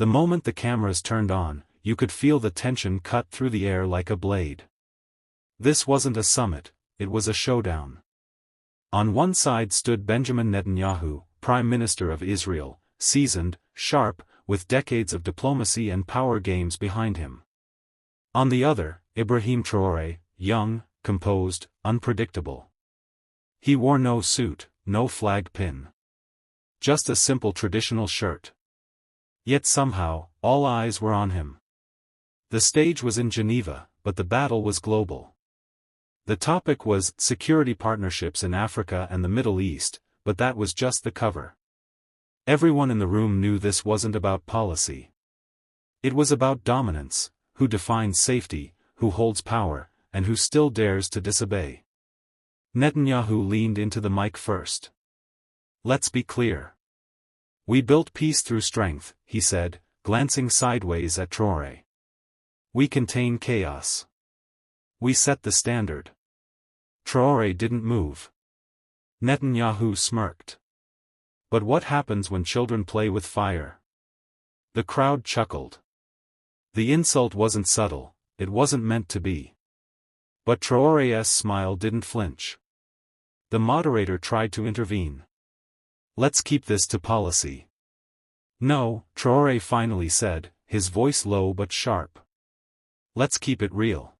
The moment the cameras turned on, you could feel the tension cut through the air like a blade. This wasn't a summit, it was a showdown. On one side stood Benjamin Netanyahu, Prime Minister of Israel, seasoned, sharp, with decades of diplomacy and power games behind him. On the other, Ibrahim Traoré, young, composed, unpredictable. He wore no suit, no flag pin. Just a simple traditional shirt. Yet somehow, all eyes were on him. The stage was in Geneva, but the battle was global. The topic was security partnerships in Africa and the Middle East, but that was just the cover. Everyone in the room knew this wasn't about policy. It was about dominance, who defines safety, who holds power, and who still dares to disobey. Netanyahu leaned into the mic first. Let's be clear. We built peace through strength, he said, glancing sideways at Traoré. We contain chaos. We set the standard. Traoré didn't move. Netanyahu smirked. But what happens when children play with fire? The crowd chuckled. The insult wasn't subtle, it wasn't meant to be. But Traoré's smile didn't flinch. The moderator tried to intervene. Let's keep this to policy. No, Traoré finally said, his voice low but sharp. Let's keep it real.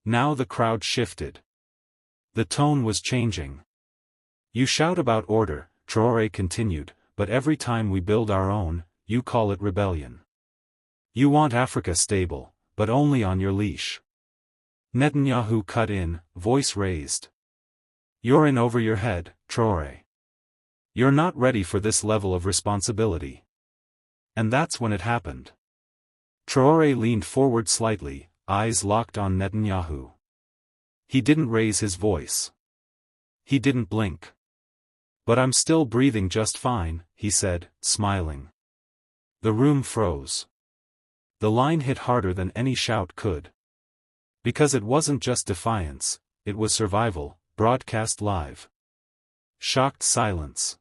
Now the crowd shifted. The tone was changing. You shout about order, Traoré continued, but every time we build our own, you call it rebellion. You want Africa stable, but only on your leash. Netanyahu cut in, voice raised. You're in over your head, Traoré. You're not ready for this level of responsibility. And that's when it happened. Traoré leaned forward slightly, eyes locked on Netanyahu. He didn't raise his voice. He didn't blink. But I'm still breathing just fine, he said, smiling. The room froze. The line hit harder than any shout could. Because it wasn't just defiance, it was survival, broadcast live. Shocked silence.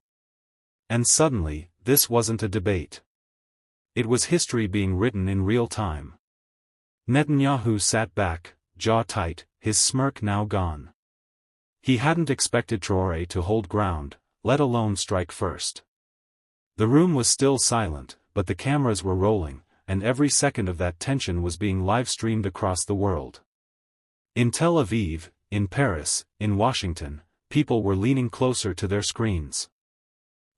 And suddenly, this wasn't a debate. It was history being written in real time. Netanyahu sat back, jaw tight, his smirk now gone. He hadn't expected Traoré to hold ground, let alone strike first. The room was still silent, but the cameras were rolling, and every second of that tension was being live-streamed across the world. In Tel Aviv, in Paris, in Washington, people were leaning closer to their screens.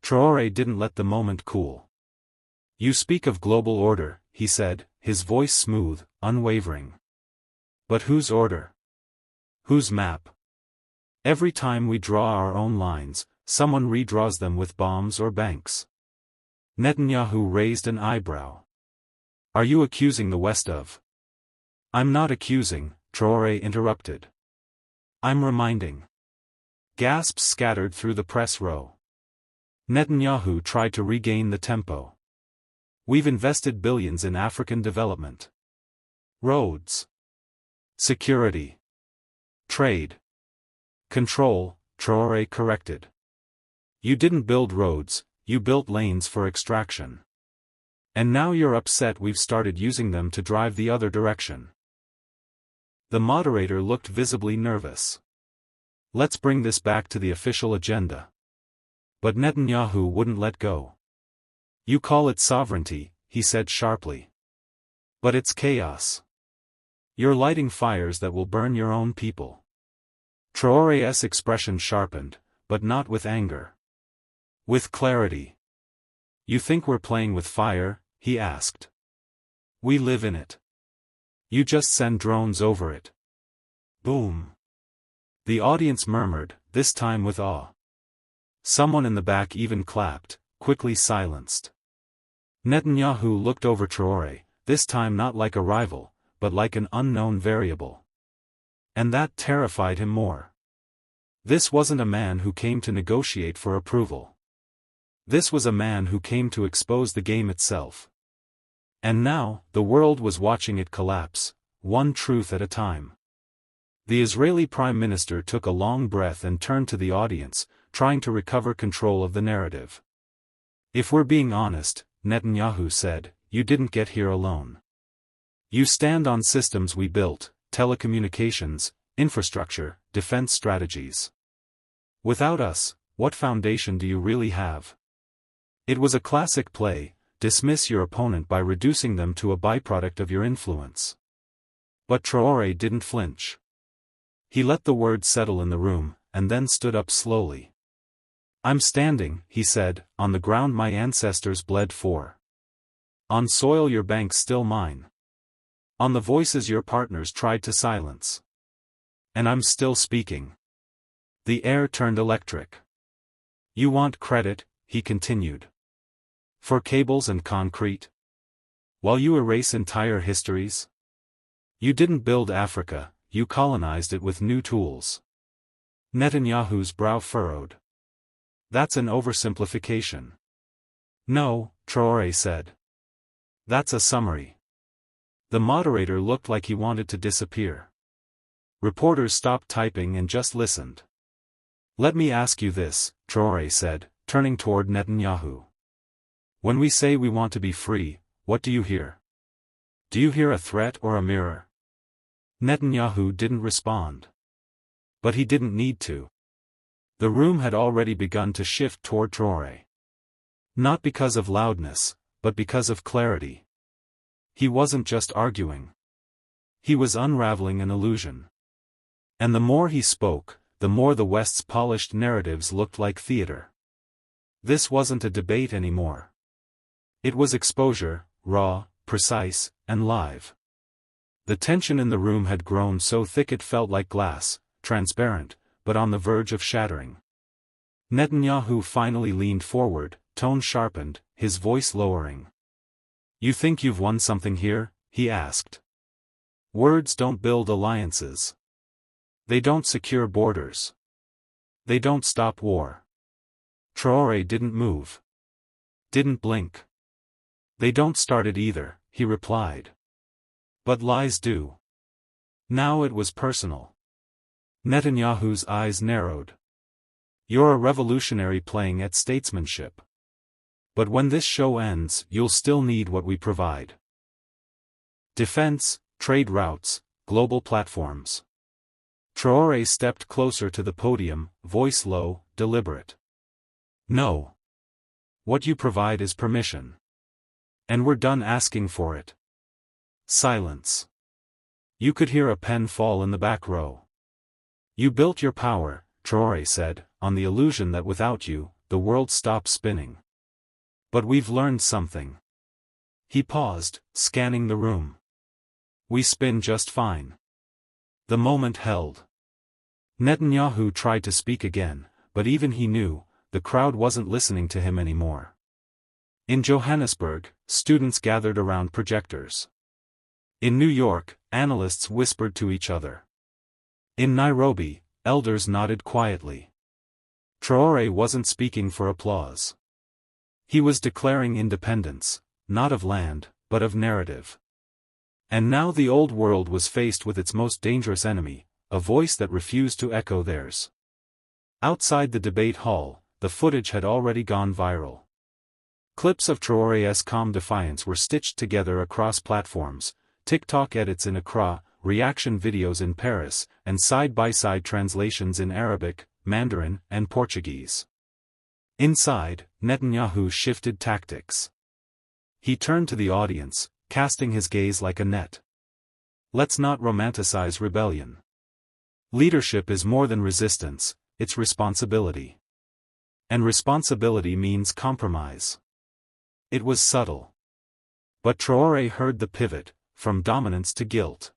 Traoré didn't let the moment cool. You speak of global order, he said, his voice smooth, unwavering. But whose order? Whose map? Every time we draw our own lines, someone redraws them with bombs or banks. Netanyahu raised an eyebrow. Are you accusing the West of? I'm not accusing, Traoré interrupted. I'm reminding. Gasps scattered through the press row. Netanyahu tried to regain the tempo. We've invested billions in African development. Roads. Security. Trade. Control, Traoré corrected. You didn't build roads, you built lanes for extraction. And now you're upset we've started using them to drive the other direction. The moderator looked visibly nervous. Let's bring this back to the official agenda. But Netanyahu wouldn't let go. You call it sovereignty, he said sharply. But it's chaos. You're lighting fires that will burn your own people. Traoré's expression sharpened, but not with anger. With clarity. You think we're playing with fire? He asked. We live in it. You just send drones over it. Boom. The audience murmured, this time with awe. Someone in the back even clapped, quickly silenced. Netanyahu looked over Traoré, this time not like a rival, but like an unknown variable. And that terrified him more. This wasn't a man who came to negotiate for approval. This was a man who came to expose the game itself. And now, the world was watching it collapse, one truth at a time. The Israeli Prime Minister took a long breath and turned to the audience, trying to recover control of the narrative. If we're being honest, Netanyahu said, you didn't get here alone. You stand on systems we built, telecommunications, infrastructure, defense strategies. Without us, what foundation do you really have? It was a classic play: dismiss your opponent by reducing them to a byproduct of your influence. But Traoré didn't flinch. He let the words settle in the room, and then stood up slowly. I'm standing, he said, on the ground my ancestors bled for. On soil your bank's still mine. On the voices your partners tried to silence. And I'm still speaking. The air turned electric. You want credit, he continued. For cables and concrete? While you erase entire histories? You didn't build Africa, you colonized it with new tools. Netanyahu's brow furrowed. That's an oversimplification. No, Traoré said. That's a summary. The moderator looked like he wanted to disappear. Reporters stopped typing and just listened. Let me ask you this, Traoré said, turning toward Netanyahu. When we say we want to be free, what do you hear? Do you hear a threat or a mirror? Netanyahu didn't respond. But he didn't need to. The room had already begun to shift toward Traoré. Not because of loudness, but because of clarity. He wasn't just arguing. He was unraveling an illusion. And the more he spoke, the more the West's polished narratives looked like theater. This wasn't a debate anymore. It was exposure, raw, precise, and live. The tension in the room had grown so thick it felt like glass, transparent, but on the verge of shattering. Netanyahu finally leaned forward, tone sharpened, his voice lowering. You think you've won something here? He asked. Words don't build alliances. They don't secure borders. They don't stop war. Traoré didn't move. Didn't blink. They don't start it either, he replied. But lies do. Now it was personal. Netanyahu's eyes narrowed. You're a revolutionary playing at statesmanship. But when this show ends, you'll still need what we provide. Defense, trade routes, global platforms. Traoré stepped closer to the podium, voice low, deliberate. No. What you provide is permission. And we're done asking for it. Silence. You could hear a pen fall in the back row. You built your power, Traoré said, on the illusion that without you, the world stops spinning. But we've learned something. He paused, scanning the room. We spin just fine. The moment held. Netanyahu tried to speak again, but even he knew, the crowd wasn't listening to him anymore. In Johannesburg, students gathered around projectors. In New York, analysts whispered to each other. In Nairobi, elders nodded quietly. Traoré wasn't speaking for applause. He was declaring independence, not of land, but of narrative. And now the old world was faced with its most dangerous enemy, a voice that refused to echo theirs. Outside the debate hall, the footage had already gone viral. Clips of Traoré's calm defiance were stitched together across platforms, TikTok edits in Accra, reaction videos in Paris, and side-by-side translations in Arabic, Mandarin, and Portuguese. Inside, Netanyahu shifted tactics. He turned to the audience, casting his gaze like a net. Let's not romanticize rebellion. Leadership is more than resistance, it's responsibility. And responsibility means compromise. It was subtle. But Traoré heard the pivot, from dominance to guilt.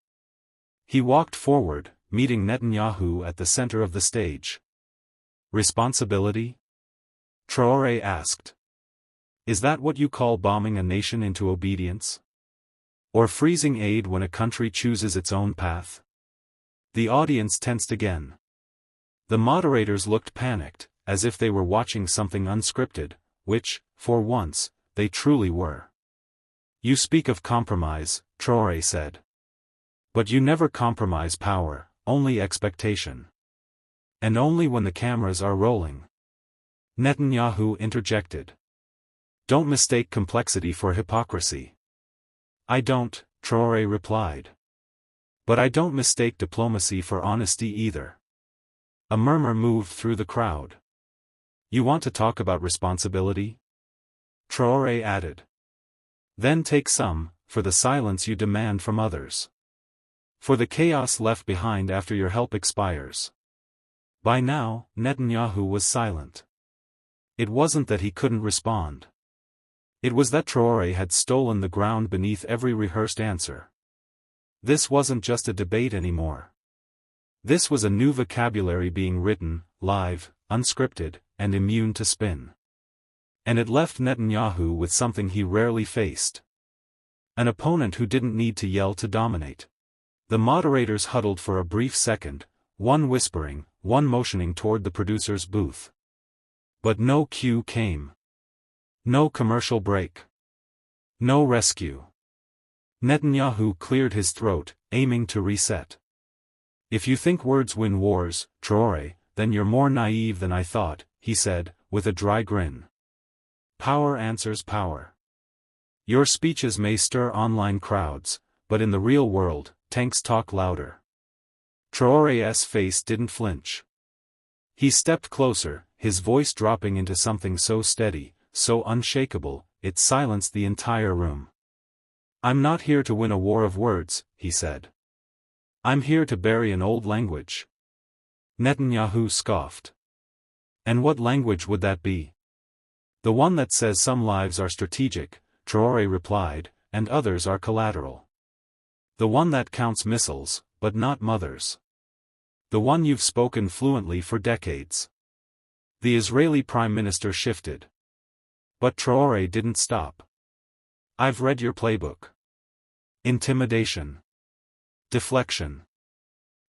He walked forward, meeting Netanyahu at the center of the stage. Responsibility? Traoré asked. Is that what you call bombing a nation into obedience? Or freezing aid when a country chooses its own path? The audience tensed again. The moderators looked panicked, as if they were watching something unscripted, which, for once, they truly were. You speak of compromise, Traoré said. But you never compromise power, only expectation. And only when the cameras are rolling. Netanyahu interjected. Don't mistake complexity for hypocrisy. I don't, Traoré replied. But I don't mistake diplomacy for honesty either. A murmur moved through the crowd. You want to talk about responsibility? Traoré added. Then take some, for the silence you demand from others. For the chaos left behind after your help expires. By now, Netanyahu was silent. It wasn't that he couldn't respond. It was that Traoré had stolen the ground beneath every rehearsed answer. This wasn't just a debate anymore. This was a new vocabulary being written, live, unscripted, and immune to spin. And it left Netanyahu with something he rarely faced. An opponent who didn't need to yell to dominate. The moderators huddled for a brief second, one whispering, one motioning toward the producer's booth. But no cue came. No commercial break. No rescue. Netanyahu cleared his throat, aiming to reset. If you think words win wars, Traoré, then you're more naive than I thought, he said, with a dry grin. Power answers power. Your speeches may stir online crowds, but in the real world, tanks talk louder. Traoré's face didn't flinch. He stepped closer, his voice dropping into something so steady, so unshakable, it silenced the entire room. I'm not here to win a war of words, he said. I'm here to bury an old language. Netanyahu scoffed. And what language would that be? The one that says some lives are strategic, Traoré replied, and others are collateral. The one that counts missiles, but not mothers. The one you've spoken fluently for decades. The Israeli Prime Minister shifted. But Traoré didn't stop. I've read your playbook. Intimidation. Deflection.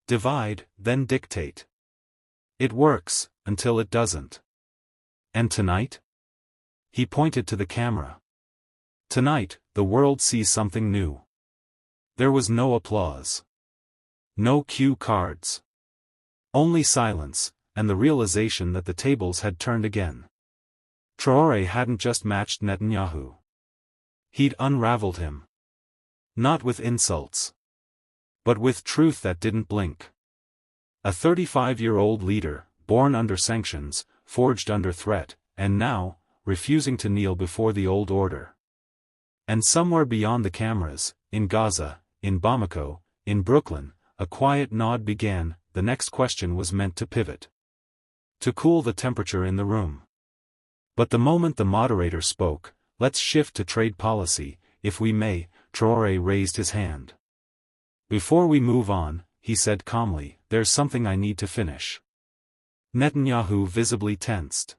Divide, then dictate. It works, until it doesn't. And tonight? He pointed to the camera. Tonight, the world sees something new. There was no applause. No cue cards. Only silence, and the realization that the tables had turned again. Traoré hadn't just matched Netanyahu. He'd unraveled him. Not with insults. But with truth that didn't blink. A 35-year-old leader, born under sanctions, forged under threat, and now, refusing to kneel before the old order. And somewhere beyond the cameras, in Gaza, in Bamako, in Brooklyn, a quiet nod began. The next question was meant to pivot. To cool the temperature in the room. But the moment the moderator spoke, let's shift to trade policy, if we may, Traoré raised his hand. Before we move on, he said calmly, there's something I need to finish. Netanyahu visibly tensed.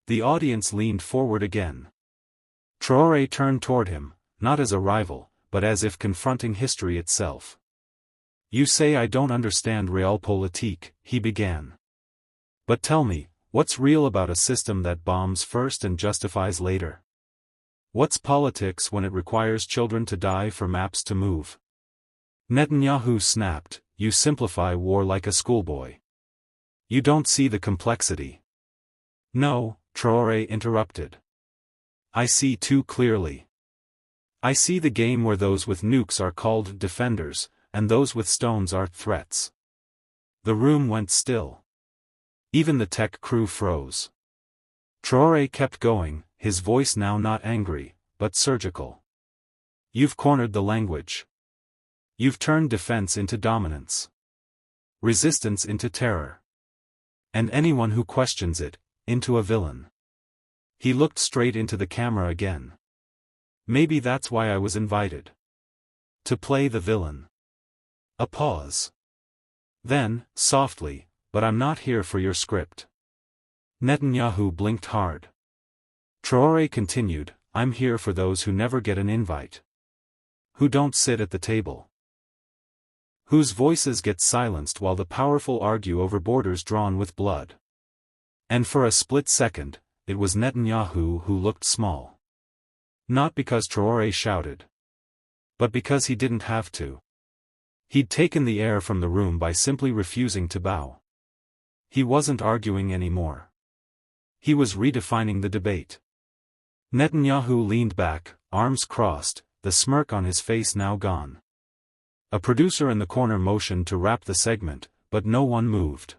The audience leaned forward again. Traoré turned toward him, not as a rival, but as if confronting history itself. You say I don't understand realpolitik, he began. But tell me, what's real about a system that bombs first and justifies later? What's politics when it requires children to die for maps to move? Netanyahu snapped, you simplify war like a schoolboy. You don't see the complexity. No, Traoré interrupted. I see too clearly. I see the game where those with nukes are called defenders, and those with stones are threats. The room went still. Even the tech crew froze. Traoré kept going, his voice now not angry, but surgical. You've cornered the language. You've turned defense into dominance. Resistance into terror. And anyone who questions it, into a villain. He looked straight into the camera again. Maybe that's why I was invited. To play the villain. A pause. Then, softly, but I'm not here for your script. Netanyahu blinked hard. Traoré continued, I'm here for those who never get an invite. Who don't sit at the table. Whose voices get silenced while the powerful argue over borders drawn with blood. And for a split second, it was Netanyahu who looked small. Not because Traoré shouted. But because he didn't have to. He'd taken the air from the room by simply refusing to bow. He wasn't arguing anymore. He was redefining the debate. Netanyahu leaned back, arms crossed, the smirk on his face now gone. A producer in the corner motioned to wrap the segment, but no one moved.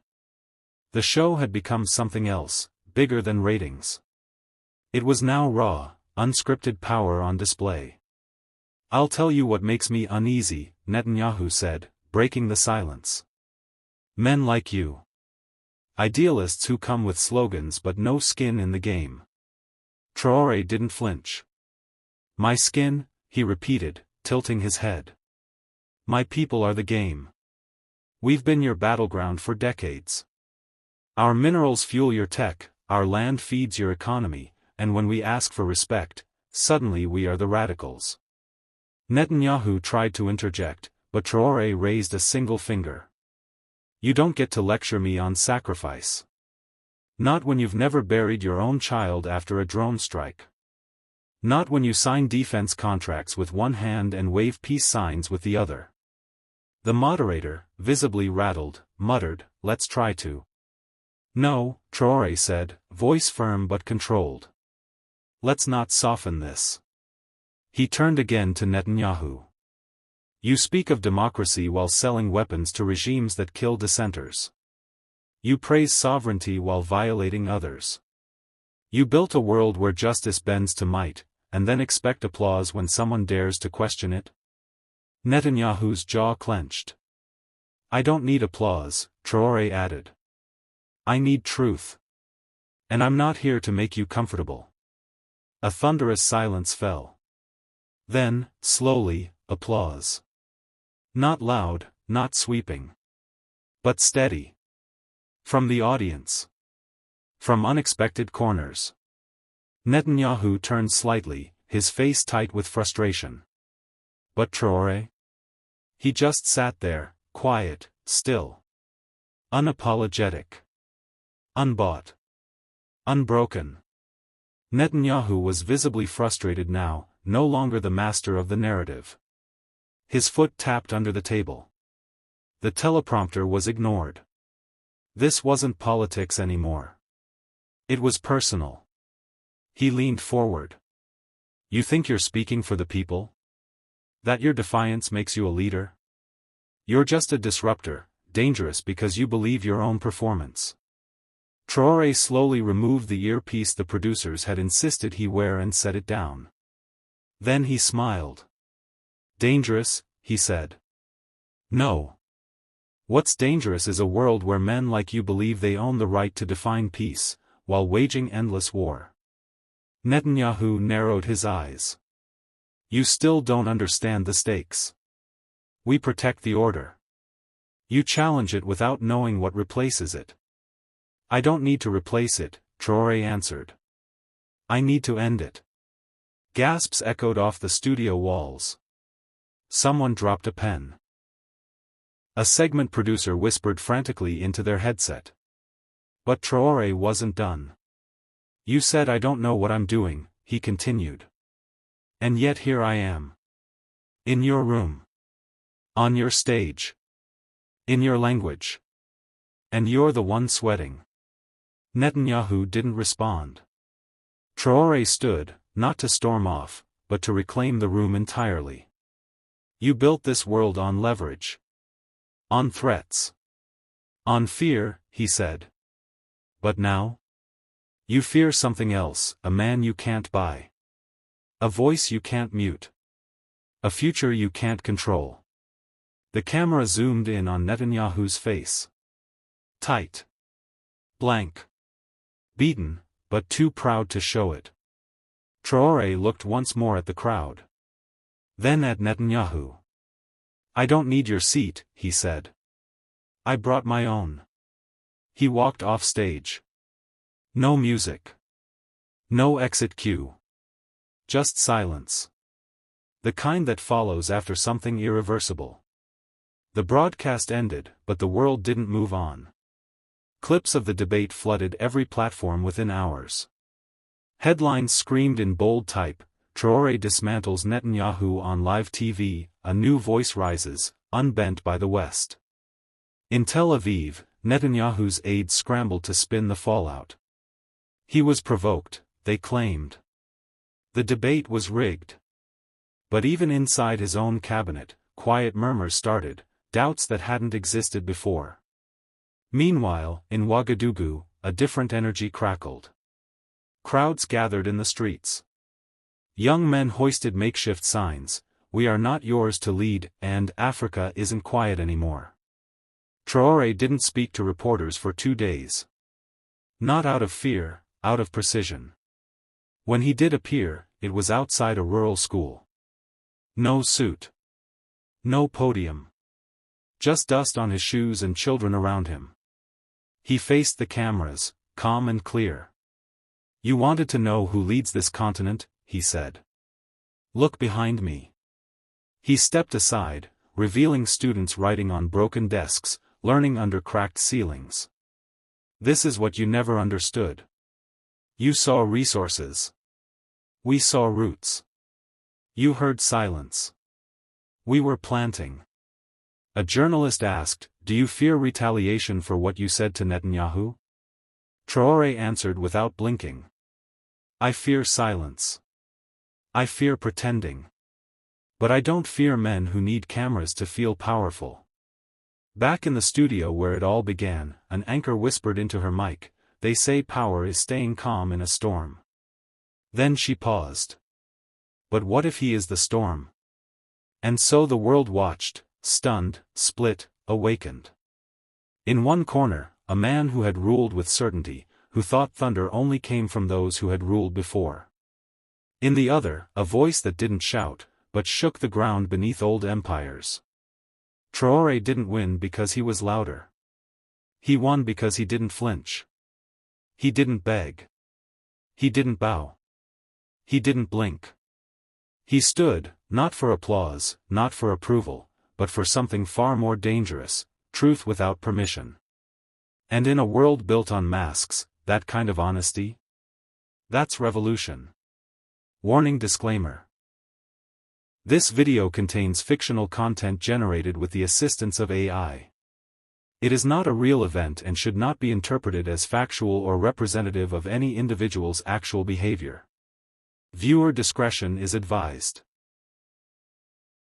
The show had become something else, bigger than ratings. It was now raw, unscripted power on display. "I'll tell you what makes me uneasy," Netanyahu said, breaking the silence. "Men like you. Idealists who come with slogans but no skin in the game." Traoré didn't flinch. "My skin," he repeated, tilting his head. "My people are the game. We've been your battleground for decades. Our minerals fuel your tech, our land feeds your economy, and when we ask for respect, suddenly we are the radicals." Netanyahu tried to interject, but Traoré raised a single finger. "You don't get to lecture me on sacrifice. Not when you've never buried your own child after a drone strike. Not when you sign defense contracts with one hand and wave peace signs with the other." The moderator, visibly rattled, muttered, "Let's try to." "No," Traoré said, voice firm but controlled. "Let's not soften this." He turned again to Netanyahu. "You speak of democracy while selling weapons to regimes that kill dissenters. You praise sovereignty while violating others. You built a world where justice bends to might, and then expect applause when someone dares to question it?" Netanyahu's jaw clenched. "I don't need applause," Traoré added. "I need truth. And I'm not here to make you comfortable." A thunderous silence fell. Then, slowly, applause. Not loud, not sweeping. But steady. From the audience. From unexpected corners. Netanyahu turned slightly, his face tight with frustration. But Traoré? He just sat there, quiet, still. Unapologetic. Unbought. Unbroken. Netanyahu was visibly frustrated now, no longer the master of the narrative. His foot tapped under the table. The teleprompter was ignored. This wasn't politics anymore. It was personal. He leaned forward. "You think you're speaking for the people? That your defiance makes you a leader? You're just a disruptor, dangerous because you believe your own performance." Traoré slowly removed the earpiece the producers had insisted he wear and set it down. Then he smiled. "Dangerous," he said. "No. What's dangerous is a world where men like you believe they own the right to define peace, while waging endless war." Netanyahu narrowed his eyes. "You still don't understand the stakes. We protect the order. You challenge it without knowing what replaces it." "I don't need to replace it," Traoré answered. "I need to end it." Gasps echoed off the studio walls. Someone dropped a pen. A segment producer whispered frantically into their headset. But Traoré wasn't done. "You said I don't know what I'm doing," he continued. "And yet here I am. In your room. On your stage. In your language. And you're the one sweating." Netanyahu didn't respond. Traoré stood, not to storm off, but to reclaim the room entirely. "You built this world on leverage. On threats. On fear," he said. "But now? You fear something else, a man you can't buy. A voice you can't mute. A future you can't control." The camera zoomed in on Netanyahu's face. Tight. Blank. Beaten, but too proud to show it. Traoré looked once more at the crowd. Then at Netanyahu. "I don't need your seat," he said. "I brought my own." He walked off stage. No music. No exit cue. Just silence. The kind that follows after something irreversible. The broadcast ended, but the world didn't move on. Clips of the debate flooded every platform within hours. Headlines screamed in bold type, "Traoré dismantles Netanyahu on live TV, a new voice rises, unbent by the West." In Tel Aviv, Netanyahu's aides scrambled to spin the fallout. He was provoked, they claimed. The debate was rigged. But even inside his own cabinet, quiet murmurs started, doubts that hadn't existed before. Meanwhile, in Ouagadougou, a different energy crackled. Crowds gathered in the streets. Young men hoisted makeshift signs, "We are not yours to lead," and "Africa isn't quiet anymore." Traoré didn't speak to reporters for 2 days. Not out of fear, out of precision. When he did appear, it was outside a rural school. No suit. No podium. Just dust on his shoes and children around him. He faced the cameras, calm and clear. "You wanted to know who leads this continent," he said. "Look behind me." He stepped aside, revealing students writing on broken desks, learning under cracked ceilings. "This is what you never understood. You saw resources. We saw roots. You heard silence. We were planting." A journalist asked, "Do you fear retaliation for what you said to Netanyahu?" Traoré answered without blinking. "I fear silence. I fear pretending. But I don't fear men who need cameras to feel powerful." Back in the studio where it all began, an anchor whispered into her mic, "They say power is staying calm in a storm." Then she paused. But what if he is the storm? And so the world watched, stunned, split, awakened. In one corner, a man who had ruled with certainty, who thought thunder only came from those who had ruled before. In the other, a voice that didn't shout, but shook the ground beneath old empires. Traoré didn't win because he was louder. He won because he didn't flinch. He didn't beg. He didn't bow. He didn't blink. He stood, not for applause, not for approval, but for something far more dangerous, truth without permission. And in a world built on masks, that kind of honesty? That's revolution. Warning disclaimer. This video contains fictional content generated with the assistance of AI. It is not a real event and should not be interpreted as factual or representative of any individual's actual behavior. Viewer discretion is advised.